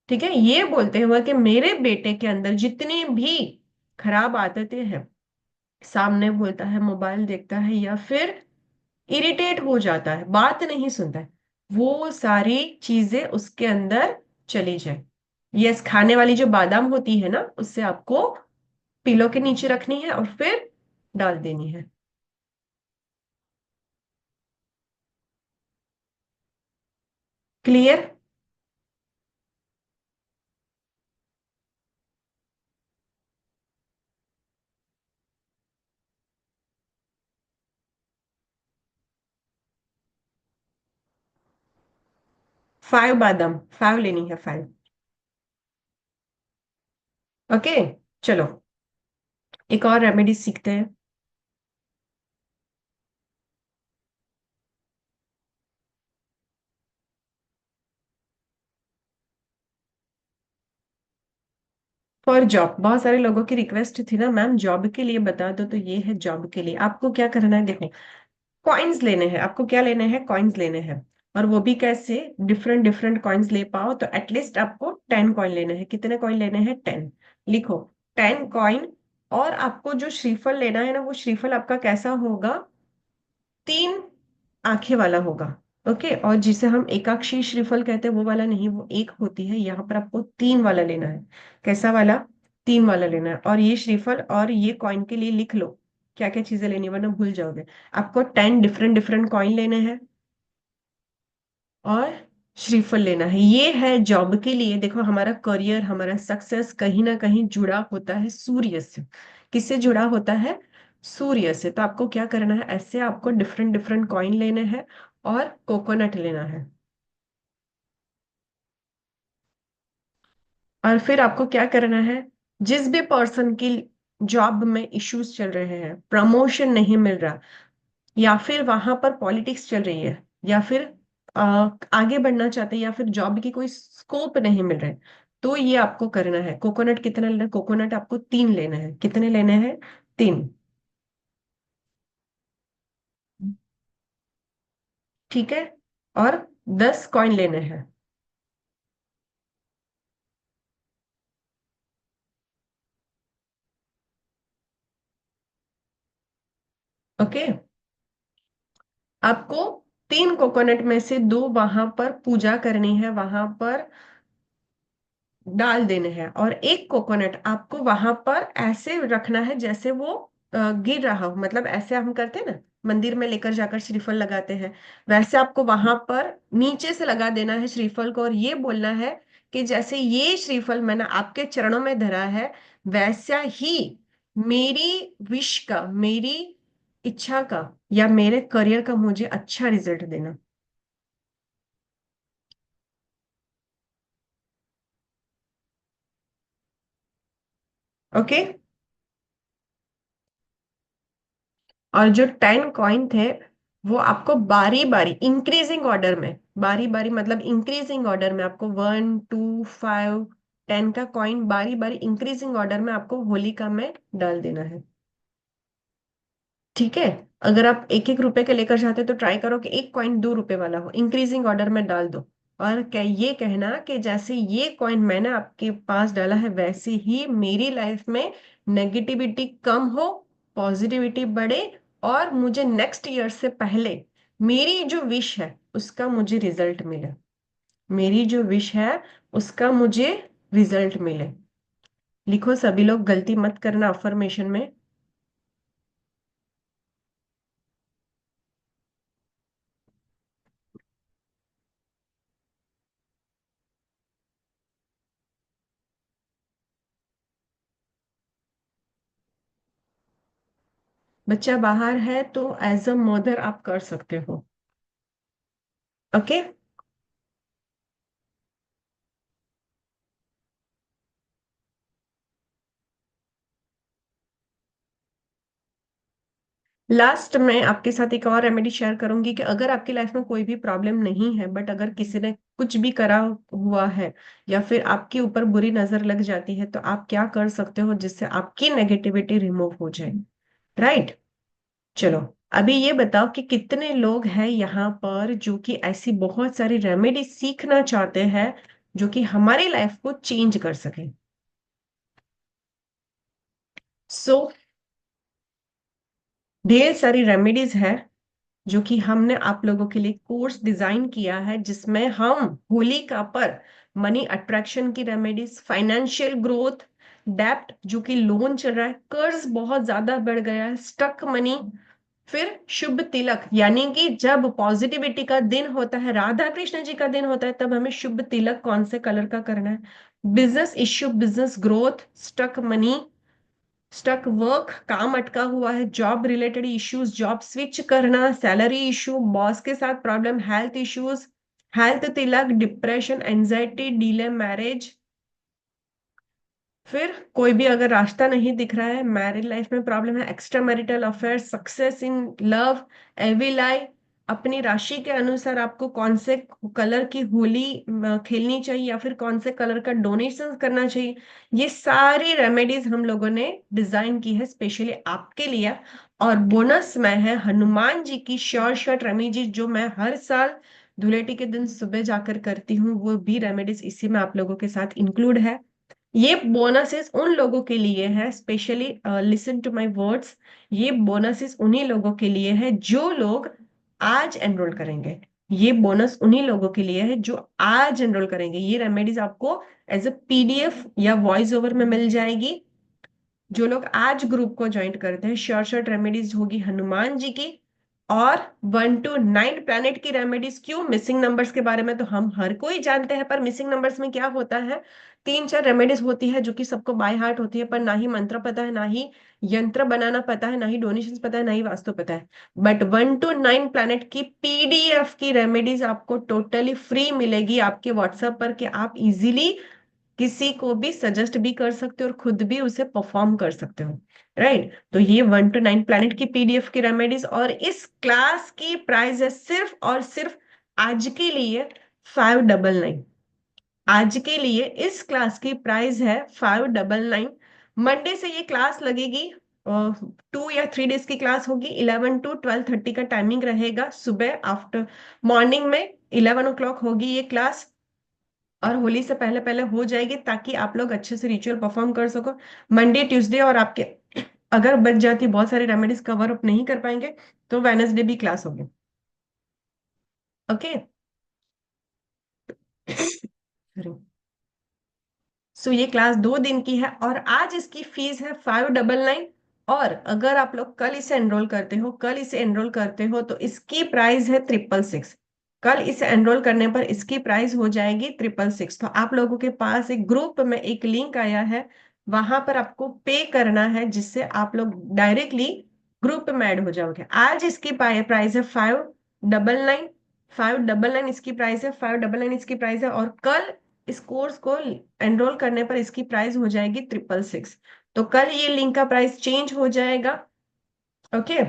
Speaker 1: ठीक है, ये बोलते हुए कि मेरे बेटे के अंदर जितनी भी खराब आदतें हैं, सामने बोलता है, मोबाइल देखता है, या फिर इरिटेट हो जाता है, बात नहीं सुनता है, वो सारी चीजें उसके अंदर चली जाए। यस, खाने वाली जो बादाम होती है ना, उससे आपको पिलो के नीचे रखनी है और फिर डाल देनी है। क्लियर? फाइव बादाम, फाइव लेनी है, फाइव। ओके, चलो एक और रेमेडी सीखते हैं। फॉर जॉब, बहुत सारे लोगों की रिक्वेस्ट थी ना, मैम जॉब के लिए बता दो, तो ये है जॉब के लिए। आपको क्या करना है, देखो, कॉइन्स लेने हैं आपको। क्या लेने हैं? कॉइन्स लेने हैं। और वो भी कैसे? डिफरेंट डिफरेंट कॉइन्स ले पाओ तो एटलीस्ट आपको 10 कॉइन लेने हैं। कितने कॉइन लेने हैं? 10। लिखो, 10 कॉइन। और आपको जो श्रीफल लेना है ना, वो श्रीफल आपका कैसा होगा? 3 आंखें वाला होगा। ओके, और जिसे हम एकाक्षी श्रीफल कहते हैं वो वाला नहीं, वो एक होती है। यहाँ पर आपको 3 वाला लेना है। कैसा वाला? 3 वाला लेना है। और ये श्रीफल और ये कॉइन के लिए लिख लो क्या क्या चीजें लेनी है, वरना भूल जाओगे। आपको 10 डिफरेंट डिफरेंट कॉइन लेने हैं और श्रीफल लेना है। ये है जॉब के लिए। देखो, हमारा करियर, हमारा सक्सेस कहीं ना कहीं जुड़ा होता है सूर्य से। किससे जुड़ा होता है? सूर्य से। तो आपको क्या करना है, ऐसे आपको डिफरेंट डिफरेंट कॉइन लेने हैं और कोकोनट लेना है। और फिर आपको क्या करना है, जिस भी पर्सन की जॉब में इश्यूज चल रहे हैं, प्रमोशन नहीं मिल रहा, या फिर वहां पर पॉलिटिक्स चल रही है, या फिर आगे बढ़ना चाहते हैं, या फिर जॉब की कोई स्कोप नहीं मिल रहा है, तो ये आपको करना है। कोकोनट कितना लेना है? कोकोनट आपको 3 लेना है। कितने लेने हैं? 3। ठीक है, और 10 कॉइन लेने हैं। ओके, आपको 3 कोकोनट में से 2 वहां पर पूजा करनी है, वहां पर डाल देने हैं। और एक कोकोनट आपको वहां पर ऐसे रखना है जैसे वो गिर रहा हो, मतलब ऐसे हम करते हैं ना, मंदिर में लेकर जाकर श्रीफल लगाते हैं, वैसे आपको वहां पर नीचे से लगा देना है श्रीफल को। और ये बोलना है कि जैसे ये श्रीफल मैंने आपके चरणों में धरा है, वैसा ही मेरी विश का, मेरी इच्छा का, या मेरे करियर का मुझे अच्छा रिजल्ट देना। ओके, और जो 10 कॉइन थे, वो आपको बारी बारी इंक्रीजिंग ऑर्डर में, बारी बारी मतलब इंक्रीजिंग ऑर्डर में, आपको 1, 2, 5, 10 का कॉइन बारी बारी इंक्रीजिंग ऑर्डर में आपको होलिका में डाल देना है। ठीक है, अगर आप एक एक रुपए के लेकर जाते तो ट्राई करो कि एक कॉइन 2 रुपए वाला हो, इंक्रीजिंग ऑर्डर में डाल दो। और क्या ये कहना कि जैसे ये कॉइन मैंने आपके पास डाला है, वैसे ही मेरी लाइफ में नेगेटिविटी कम हो, पॉजिटिविटी बढ़े, और मुझे नेक्स्ट ईयर से पहले मेरी जो विश है उसका मुझे रिजल्ट मिले। मेरी जो विश है उसका मुझे रिजल्ट मिले। लिखो, सभी लोग गलती मत करना अफर्मेशन में। बच्चा बाहर है तो एज अ मदर आप कर सकते हो। ओके, लास्ट में आपके साथ एक और रेमेडी शेयर करूंगी कि अगर आपकी लाइफ में कोई भी प्रॉब्लम नहीं है, बट अगर किसी ने कुछ भी करा हुआ है या फिर आपके ऊपर बुरी नजर लग जाती है, तो आप क्या कर सकते हो जिससे आपकी नेगेटिविटी रिमूव हो जाए, राइट? चलो, अभी ये बताओ कि कितने लोग हैं यहाँ पर जो कि ऐसी बहुत सारी रेमेडी सीखना चाहते हैं जो कि हमारी लाइफ को चेंज कर सके। सो ढेर सारी रेमेडीज है जो कि हमने आप लोगों के लिए कोर्स डिजाइन किया है, जिसमें हम होली का पर मनी अट्रैक्शन की रेमेडीज, फाइनेंशियल ग्रोथ, डेप्ट जो कि लोन चल रहा है, कर्ज बहुत ज्यादा बढ़ गया है, स्टक मनी, फिर शुभ तिलक, यानी कि जब पॉजिटिविटी का दिन होता है, राधा कृष्ण जी का दिन होता है, तब हमें शुभ तिलक कौन से कलर का करना है, business issue, business growth, stuck money, stuck work, काम अटका हुआ है, job related issues, job switch करना, सैलरी इशू, बॉस के साथ problem, health issues, health tilak, depression, anxiety, delay marriage, फिर कोई भी अगर रास्ता नहीं दिख रहा है, मैरिड लाइफ में प्रॉब्लम है, extra marital affair, success in love, evil eye, अपनी राशि के अनुसार आपको कौन से कलर की होली खेलनी चाहिए या फिर कौन से कलर का डोनेशन करना चाहिए, ये सारी रेमेडीज हम लोगों ने डिजाइन की है स्पेशली आपके लिए। और बोनस में है हनुमान जी की श्योर शॉट रेमेडी, जो मैं हर साल धुलेटी के दिन सुबह जाकर करती हूँ, वो भी रेमेडीज इसी में आप लोगों के साथ इंक्लूड है। ये बोनसेस उन लोगों के लिए है, specially listen to my words, ये बोनसेस उन्हीं लोगों के लिए है जो लोग आज एनरोल करेंगे। ये बोनस उन्हीं लोगों के लिए है जो आज एनरोल करेंगे। ये रेमेडीज आपको एज ए पीडीएफ या वॉइस ओवर में मिल जाएगी। जो लोग आज ग्रुप को ज्वाइन करते हैं, श्योर शॉर्ट रेमेडीज होगी हनुमान जी की, और 1 to 9 प्लैनेट की रेमेडीज। क्यों? मिसिंग नंबर्स के बारे में तो हम हर कोई जानते हैं, पर मिसिंग नंबर्स में क्या होता है, 3 4 रेमेडीज होती है जो कि सबको बाय हार्ट होती है, पर ना ही मंत्र पता है, ना ही यंत्र बनाना पता है, ना ही डोनेशन पता है, ना ही वास्तु पता है। बट 1 to 9 प्लैनेट की पीडीएफ की रेमेडीज आपको टोटली फ्री मिलेगी आपके व्हाट्सएप पर, कि आप इजीली किसी को भी सजेस्ट भी कर सकते हो और खुद भी उसे परफॉर्म कर सकते हो, राइट? तो ये 1 to 9 प्लैनेट की पीडीएफ की रेमेडीज, और इस क्लास की प्राइस है सिर्फ और सिर्फ आज के लिए 599। आज के लिए इस क्लास की प्राइस है 599। मंडे से ये क्लास लगेगी, 2 या 3 डेज की क्लास होगी, 11 to 12:30 का टाइमिंग रहेगा, सुबह आफ्टर मॉर्निंग में 11 o'clock होगी ये क्लास, और होली से पहले पहले हो जाएगी ताकि आप लोग अच्छे से रिचुअल परफॉर्म कर सको मंडे ट्यूसडे। और आपके अगर बच जाती, बहुत सारी रेमेडीज कवर अप नहीं कर पाएंगे, तो वेनसडे भी क्लास होगी। ओके। सो ये क्लास 2 दिन की है और आज इसकी फीस है 599। और अगर आप लोग कल इसे एनरोल करते हो, कल इसे एनरोल करते हो तो इसकी प्राइस है 666। कल इसे एनरोल करने पर इसकी प्राइस हो जाएगी 666। तो आप लोगों के पास एक ग्रुप में एक लिंक आया है, वहां पर आपको पे करना है, जिससे आप लोग डायरेक्टली ग्रुप में ऐड हो जाओगे। आज इसकी प्राइस है 599। 599 इसकी प्राइस है, 599 इसकी प्राइस है, और कल इस कोर्स को एनरोल करने पर इसकी प्राइस हो जाएगी 666। तो कल ये लिंक का प्राइस चेंज हो जाएगा। ओके,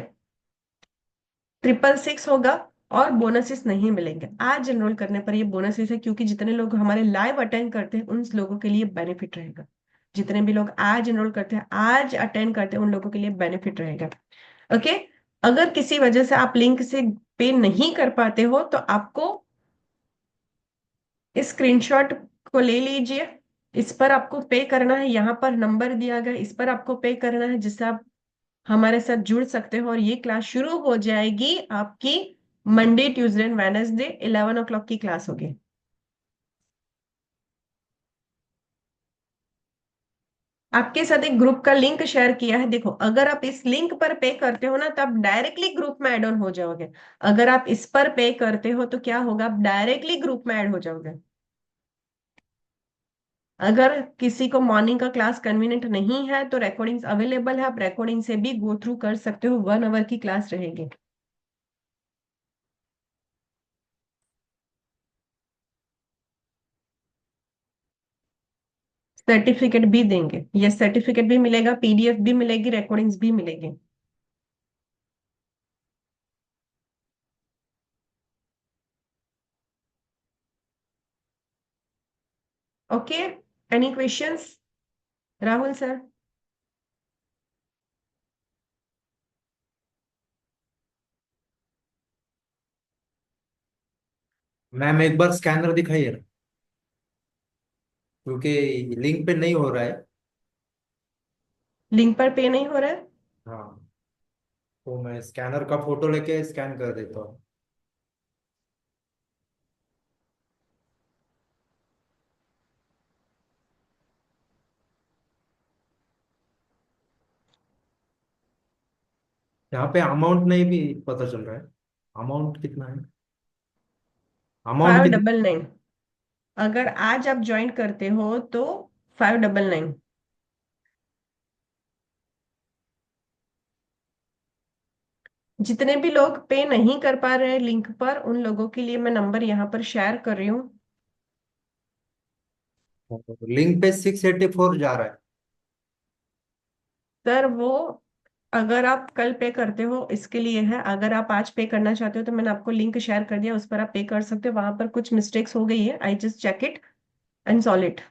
Speaker 1: 666 होगा और बोनसेस नहीं मिलेंगे। आज एनरोल करने पर ये बोनसेस है, क्योंकि जितने लोग हमारे लाइव अटेंड करते हैं उन लोगों के लिए बेनिफिट रहेगा। जितने भी लोग आज एनरोल करते हैं, आज अटेंड करते हैं, उन लोगों के लिए बेनिफिट रहेगा। ओके। अगर किसी वजह से आप लिंक से पे नहीं कर पाते हो, तो आपको इस स्क्रीनशॉट को ले लीजिए। इस पर आपको पे करना है, यहाँ पर नंबर दिया गया, इस पर आपको पे करना है, जिससे आप हमारे साथ जुड़ सकते हो। और ये क्लास शुरू हो जाएगी आपकी Monday Tuesday and Wednesday 11 o'clock की क्लास होगी। आपके साथ एक ग्रुप का लिंक शेयर किया है, देखो अगर आप इस लिंक पर पे करते हो ना, तो आप डायरेक्टली ग्रुप में ऐड ऑन हो जाओगे। अगर आप इस पर पे करते हो तो क्या होगा, आप डायरेक्टली ग्रुप में ऐड हो जाओगे। अगर किसी को मॉर्निंग का क्लास कन्वीनियंट नहीं है तो रिकॉर्डिंग्स अवेलेबल है, आप रिकॉर्डिंग से भी गो थ्रू कर सकते हो, 1 hour की क्लास रहेगी। सर्टिफिकेट भी देंगे, ये सर्टिफिकेट भी मिलेगा, पीडीएफ भी मिलेगी, रिकॉर्डिंग्स भी मिलेगी। Okay, any questions? Rahul sir?
Speaker 3: Ma'am एक बार स्कैनर दिखाइए ना, क्योंकि लिंक पे नहीं हो रहा है।
Speaker 1: लिंक पर पे नहीं हो रहा है?
Speaker 3: हाँ, तो मैं स्कैनर का फोटो लेके स्कैन कर देता हूँ। यहाँ पे अमाउंट नहीं भी पता चल रहा है। अमाउंट कितना है? अमाउंट
Speaker 1: फाइव
Speaker 3: कितना?
Speaker 1: डबल नाइन अगर आज आप ज्वाइन करते हो तो 599। जितने भी लोग पे नहीं कर पा रहे हैं लिंक पर, उन लोगों के लिए मैं नंबर यहाँ पर शेयर कर रही हूँ।
Speaker 3: लिंक पे 684 जा रहा है।
Speaker 1: सर वो अगर आप कल पे करते हो इसके लिए है, अगर आप आज पे करना चाहते हो तो मैंने आपको लिंक शेयर कर दिया, उस पर आप पे कर सकते हो। वहां पर कुछ मिस्टेक्स हो गई है, I just check it and solve it.